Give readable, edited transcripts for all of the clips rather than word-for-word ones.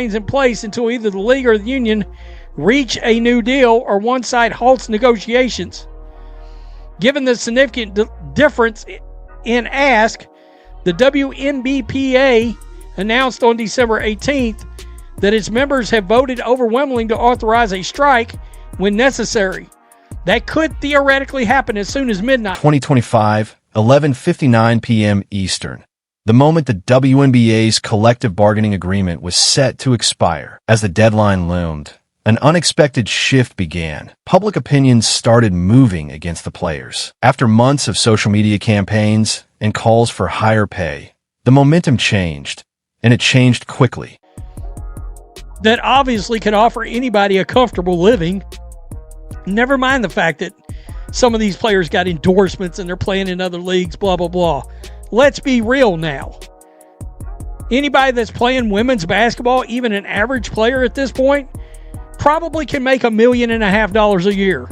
in place until either the league or the union reach a new deal or one side halts negotiations. Given the significant difference in ask, the WNBPA announced on December 18th that its members have voted overwhelmingly to authorize a strike when necessary. That could theoretically happen as soon as midnight. 2025, 11:59 p.m. Eastern. The moment the WNBA's collective bargaining agreement was set to expire. As the deadline loomed, an unexpected shift began. Public opinion started moving against the players. After months of social media campaigns and calls for higher pay, the momentum changed, and it changed quickly. That obviously can offer anybody a comfortable living. Never mind the fact that some of these players got endorsements and they're playing in other leagues, blah, blah, blah. Let's be real now. Anybody that's playing women's basketball, even an average player at this point, probably can make $1.5 million a year.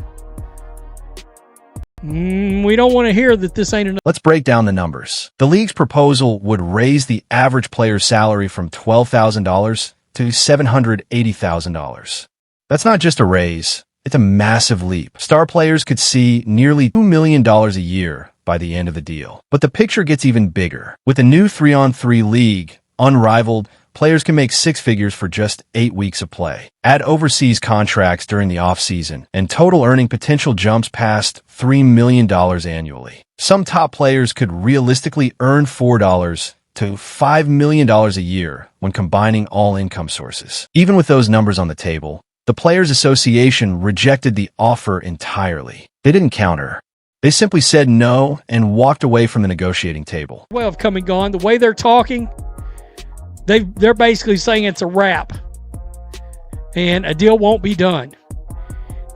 We don't want to hear that this ain't enough. Let's break down the numbers. The league's proposal would raise the average player's salary from $12,000 to $780,000. That's not just a raise, it's a massive leap. Star players could see nearly $2 million a year by the end of the deal. But the picture gets even bigger. With a new 3-on-3 league, unrivaled, players can make six figures for just 8 weeks of play. Add overseas contracts during the offseason, and total earning potential jumps past $3 million annually. Some top players could realistically earn $4 to $5 million a year when combining all income sources. Even with those numbers on the table, the Players Association rejected the offer entirely. They didn't counter. They simply said no and walked away from the negotiating table. Well, have come and gone. The way they're talking, they're basically saying it's a wrap and a deal won't be done.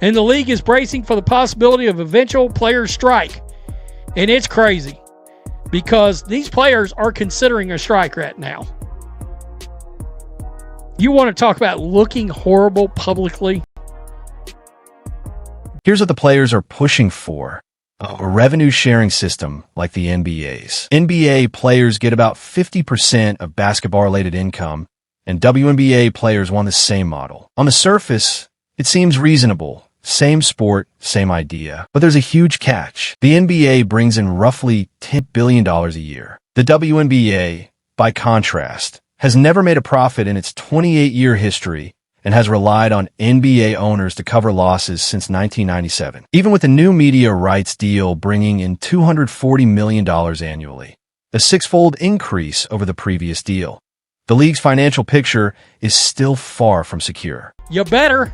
And the league is bracing for the possibility of eventual player strike. And it's crazy because these players are considering a strike right now. You want to talk about looking horrible publicly? Here's what the players are pushing for. A revenue-sharing system like the NBA's. NBA players get about 50% of basketball-related income, and WNBA players want the same model. On the surface, it seems reasonable. Same sport, same idea. But there's a huge catch. The NBA brings in roughly $10 billion a year. The WNBA, by contrast, has never made a profit in 's 28-year history and has relied on NBA owners to cover losses since 1997. Even with the new media rights deal bringing in $240 million annually, a six-fold increase over the previous deal, the league's financial picture is still far from secure. You better.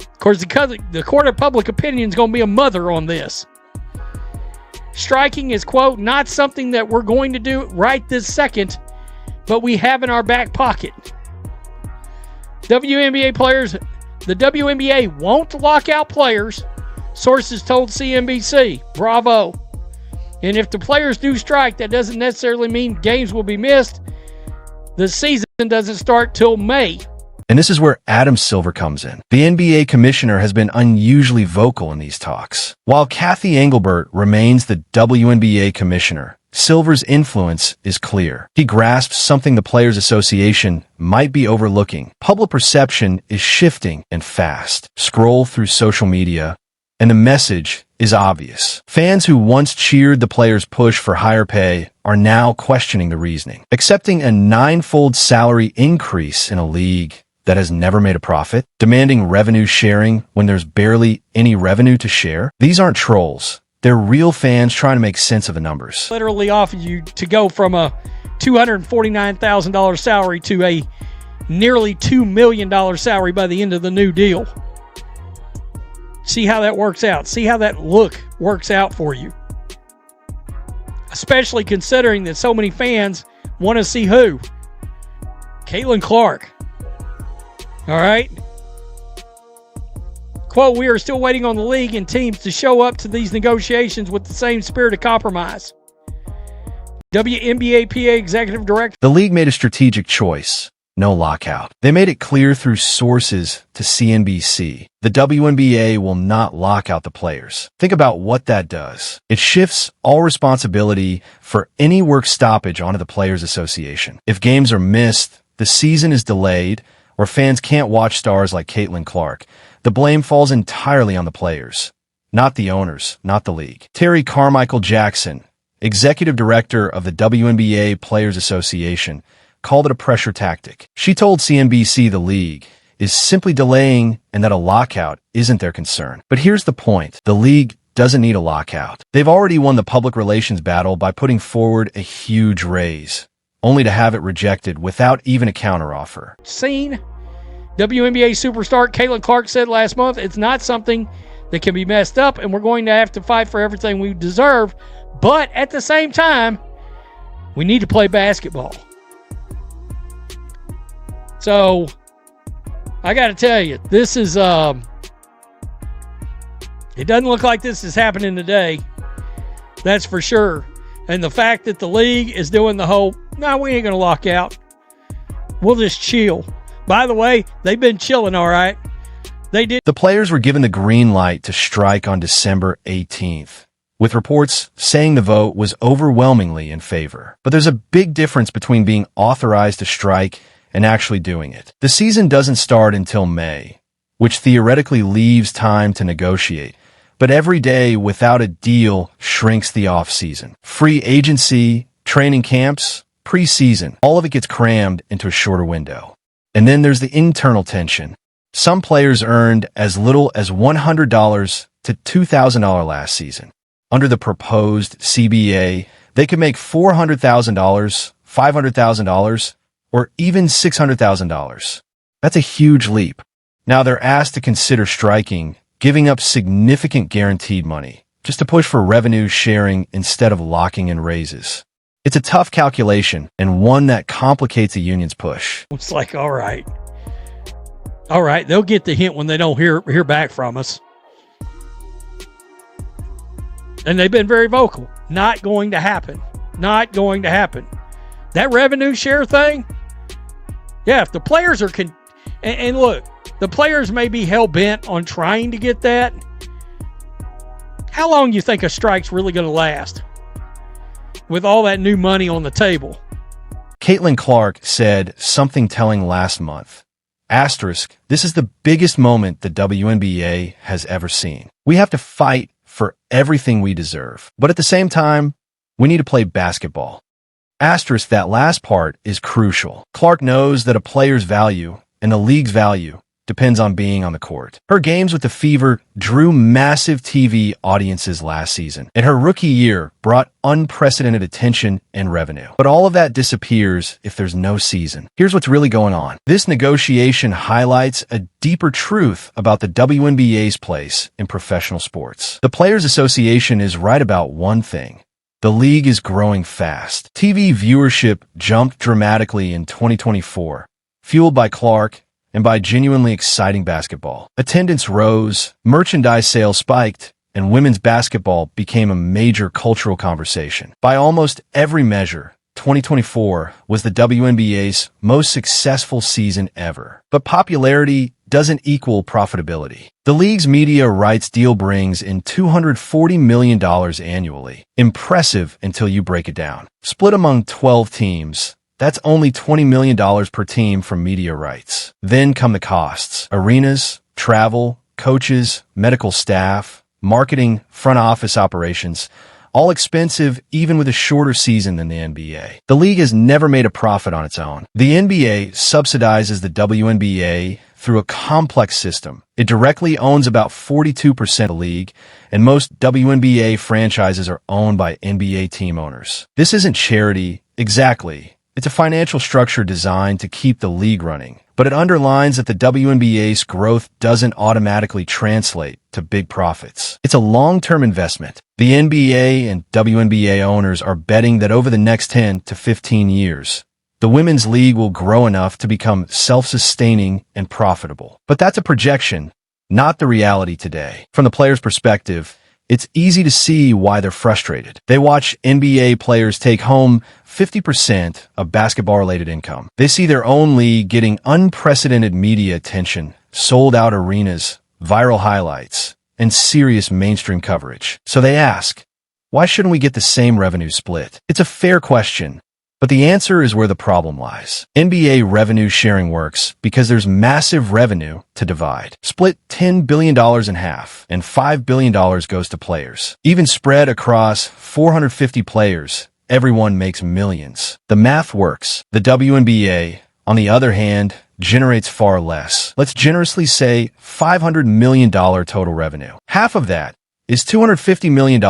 Of course, the court of public opinion is going to be a mother on this. Striking is, quote, not something that we're going to do right this second, but we have in our back pocket. WNBA players, the WNBA won't lock out players, sources told CNBC. Bravo. And if the players do strike, that doesn't necessarily mean games will be missed. The season doesn't start till May. And this is where Adam Silver comes in. The NBA commissioner has been unusually vocal in these talks. While Kathy Engelbert remains the WNBA commissioner, Silver's influence is clear. He grasps something the Players Association might be overlooking. Public perception is shifting and fast. Scroll through social media, and the message is obvious. Fans who once cheered the players' push for higher pay are now questioning the reasoning. Accepting a 9-fold salary increase in a league that has never made a profit, demanding revenue sharing when there's barely any revenue to share. These aren't trolls. They're real fans trying to make sense of the numbers. Literally offered you to go from a $249,000 salary to a nearly $2 million salary by the end of the new deal. See how that works out. See how that look works out for you. Especially considering that so many fans want to see who? Caitlin Clark. All right. Quote, we are still waiting on the league and teams to show up to these negotiations with the same spirit of compromise. WNBA PA Executive Director. The league made a strategic choice. No lockout. They made it clear through sources to CNBC. The WNBA will not lock out the players. Think about what that does. It shifts all responsibility for any work stoppage onto the Players Association. If games are missed, the season is delayed, or fans can't watch stars like Caitlin Clark, the blame falls entirely on the players, not the owners, not the league. Terry Carmichael Jackson, executive director of the WNBA Players Association, called it a pressure tactic. She told CNBC the league is simply delaying and that a lockout isn't their concern. But here's the point. The league doesn't need a lockout. They've already won the public relations battle by putting forward a huge raise, only to have it rejected without even a counteroffer. Seen. WNBA superstar Caitlin Clark said last month, it's not something that can be messed up, and we're going to have to fight for everything we deserve. But at the same time, we need to play basketball. So, I got to tell you, this is, it doesn't look like this is happening today. That's for sure. And the fact that the league is doing the whole, no, we ain't going to lock out. We'll just chill. By the way, they've been chilling all right. They did. The players were given the green light to strike on December 18th, with reports saying the vote was overwhelmingly in favor. But there's a big difference between being authorized to strike and actually doing it. The season doesn't start until May, which theoretically leaves time to negotiate. But every day without a deal shrinks the off-season. Free agency, training camps, preseason, all of it gets crammed into a shorter window. And then there's the internal tension. Some players earned as little as $100 to $2,000 last season. Under the proposed CBA, they could make $400,000, $500,000, or even $600,000. That's a huge leap. Now they're asked to consider striking, giving up significant guaranteed money, just to push for revenue sharing instead of locking in raises. It's a tough calculation, and one that complicates a union's push. It's like, all right, they'll get the hint when they don't hear back from us. And they've been very vocal. Not going to happen. Not going to happen. That revenue share thing, yeah, if the players are... And look, the players may be hell-bent on trying to get that. How long do you think a strike's really going to last with all that new money on the table? Caitlin Clark said something telling last month. Asterisk, this is the biggest moment the WNBA has ever seen. We have to fight for everything we deserve. But at the same time, we need to play basketball. Asterisk, that last part is crucial. Clark knows that a player's value and the league's value depends on being on the court. Her games with the Fever drew massive TV audiences last season, and her rookie year brought unprecedented attention and revenue. But all of that disappears if there's no season. Here's what's really going on. This negotiation highlights a deeper truth about the WNBA's place in professional sports. The Players Association is right about one thing. The league is growing fast. TV viewership jumped dramatically in 2024, fueled by Clark and by genuinely exciting basketball. Attendance rose, merchandise sales spiked, and women's basketball became a major cultural conversation. By almost every measure, 2024 was the WNBA's most successful season ever. But popularity doesn't equal profitability. The league's media rights deal brings in $240 million annually. Impressive until you break it down. Split among 12 teams, that's only $20 million per team from media rights. Then come the costs. Arenas, travel, coaches, medical staff, marketing, front office operations, all expensive even with a shorter season than the NBA. The league has never made a profit on its own. The NBA subsidizes the WNBA through a complex system. It directly owns about 42% of the league, and most WNBA franchises are owned by NBA team owners. This isn't charity, exactly. It's a financial structure designed to keep the league running, but it underlines that the WNBA's growth doesn't automatically translate to big profits. It's a long-term investment. The NBA and WNBA owners are betting that over the next 10 to 15 years, the women's league will grow enough to become self-sustaining and profitable. But that's a projection, not the reality today. From the player's perspective, it's easy to see why they're frustrated. They watch NBA players take home 50% of basketball-related income. They see their own league getting unprecedented media attention, sold-out arenas, viral highlights, and serious mainstream coverage. So they ask, why shouldn't we get the same revenue split? It's a fair question, But the answer is where the problem lies. NBA revenue sharing works because there's massive revenue to divide. Split $10 billion in half, and $5 billion goes to players. Even spread across 450 players, everyone makes millions. The math works. The WNBA, on the other hand, generates far less. Let's generously say $500 million total revenue. Half of that is $250 million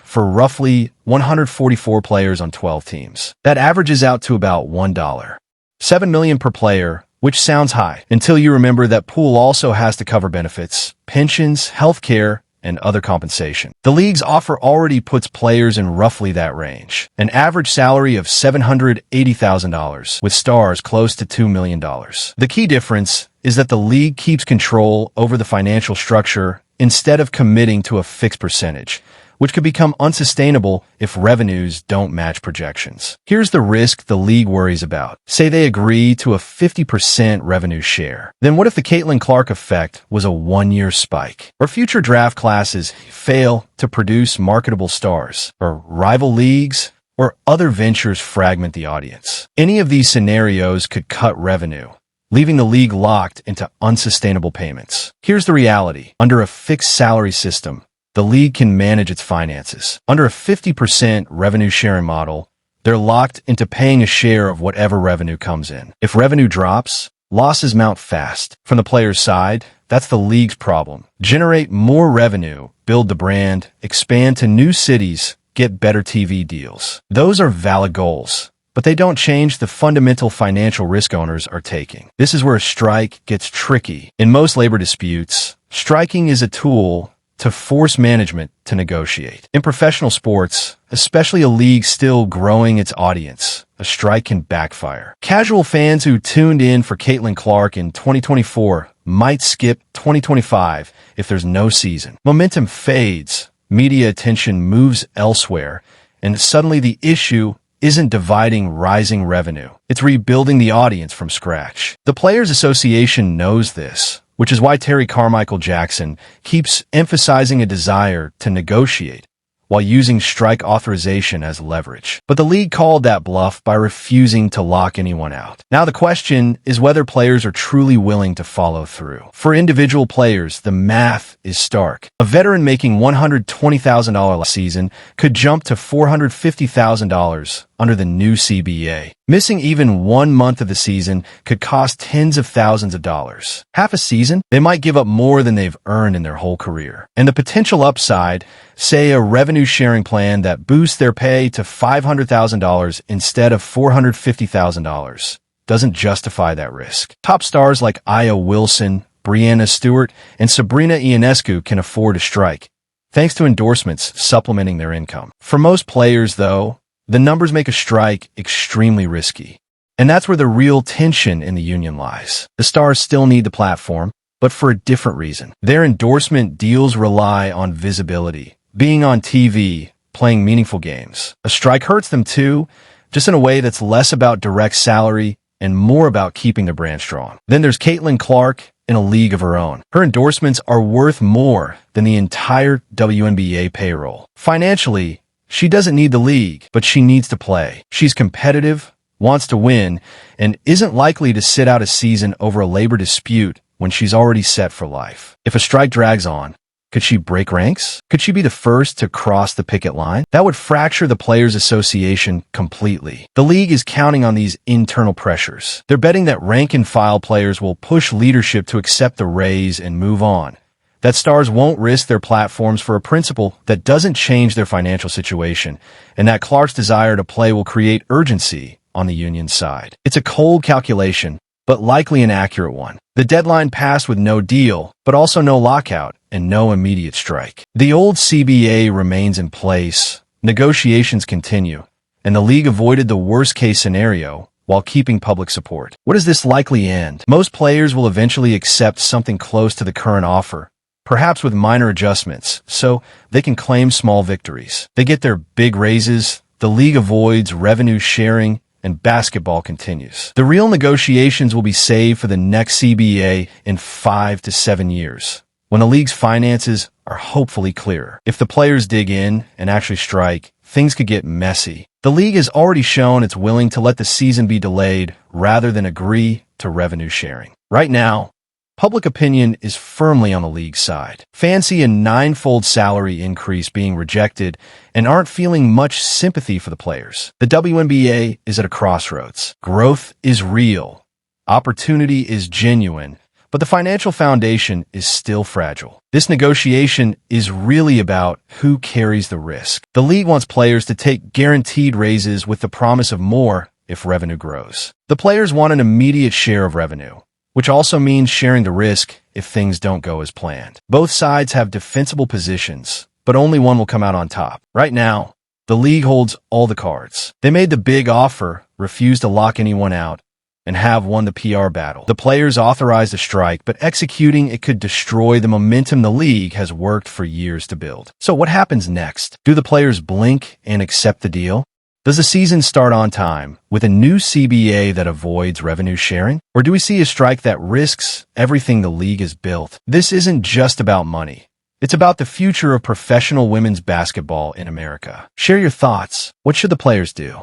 for roughly 144 players on 12 teams. That averages out to about $1. $7 million per player, which sounds high, until you remember that pool also has to cover benefits, pensions, healthcare, and other compensation. The league's offer already puts players in roughly that range. An average salary of $780,000, with stars close to $2 million. The key difference is that the league keeps control over the financial structure instead of committing to a fixed percentage, which could become unsustainable if revenues don't match projections. Here's the risk the league worries about. Say they agree to a 50% revenue share. Then what if the Caitlin Clark effect was a one-year spike? Or future draft classes fail to produce marketable stars? Or rival leagues or other ventures fragment the audience? Any of these scenarios could cut revenue, leaving the league locked into unsustainable payments. Here's the reality. Under a fixed salary system, the league can manage its finances. Under a 50% revenue sharing model, they're locked into paying a share of whatever revenue comes in. If revenue drops, losses mount fast. From the player's side, that's the league's problem. Generate more revenue, build the brand, expand to new cities, get better TV deals. Those are valid goals, but they don't change the fundamental financial risk owners are taking. This is where a strike gets tricky. In most labor disputes, striking is a tool to force management to negotiate. In professional sports, especially a league still growing its audience, a strike can backfire. Casual fans who tuned in for Caitlin Clark in 2024 might skip 2025 if there's no season. Momentum fades, media attention moves elsewhere, and suddenly the issue isn't dividing rising revenue. It's rebuilding the audience from scratch. The Players Association knows this, which is why Terry Carmichael Jackson keeps emphasizing a desire to negotiate while using strike authorization as leverage. But the league called that bluff by refusing to lock anyone out. Now the question is whether players are truly willing to follow through. For individual players, the math is stark. A veteran making $120,000 a season could jump to $450,000 under the new CBA. Missing even 1 month of the season could cost tens of thousands of dollars. Half a season, they might give up more than they've earned in their whole career. And the potential upside, say a revenue sharing plan that boosts their pay to $500,000 instead of $450,000, doesn't justify that risk. Top stars like Aya Wilson, Brianna Stewart, and Sabrina Ionescu can afford a strike, thanks to endorsements supplementing their income. For most players, though, the numbers make a strike extremely risky. And that's where the real tension in the union lies. The stars still need the platform, but for a different reason. Their endorsement deals rely on visibility, being on TV, playing meaningful games. A strike hurts them too, just in a way that's less about direct salary and more about keeping the brand strong. Then there's Caitlin Clark in a league of her own. Her endorsements are worth more than the entire WNBA payroll. Financially, she doesn't need the league, but she needs to play. She's competitive, wants to win, and isn't likely to sit out a season over a labor dispute when she's already set for life. If a strike drags on, could she break ranks? Could she be the first to cross the picket line? That would fracture the Players Association completely. The league is counting on these internal pressures. They're betting that rank-and-file players will push leadership to accept the raise and move on. That stars won't risk their platforms for a principle that doesn't change their financial situation, and that Clark's desire to play will create urgency on the union's side. It's a cold calculation, but likely an accurate one. The deadline passed with no deal, but also no lockout and no immediate strike. The old CBA remains in place, negotiations continue, and the league avoided the worst-case scenario while keeping public support. What does this likely end? Most players will eventually accept something close to the current offer, perhaps with minor adjustments, so they can claim small victories. They get their big raises, the league avoids revenue sharing, and basketball continues. The real negotiations will be saved for the next CBA in 5 to 7 years, when the league's finances are hopefully clearer. If the players dig in and actually strike, things could get messy. The league has already shown it's willing to let the season be delayed rather than agree to revenue sharing. Right now, public opinion is firmly on the league's side. Fans see a ninefold salary increase being rejected and aren't feeling much sympathy for the players. The WNBA is at a crossroads. Growth is real. Opportunity is genuine. But the financial foundation is still fragile. This negotiation is really about who carries the risk. The league wants players to take guaranteed raises with the promise of more if revenue grows. The players want an immediate share of revenue, which also means sharing the risk if things don't go as planned. Both sides have defensible positions, but only one will come out on top. Right now, the league holds all the cards. They made the big offer, refused to lock anyone out, and have won the PR battle. The players authorized a strike, but executing it could destroy the momentum the league has worked for years to build. So what happens next? Do the players blink and accept the deal? Does the season start on time with a new CBA that avoids revenue sharing? Or do we see a strike that risks everything the league has built? This isn't just about money. It's about the future of professional women's basketball in America. Share your thoughts. What should the players do?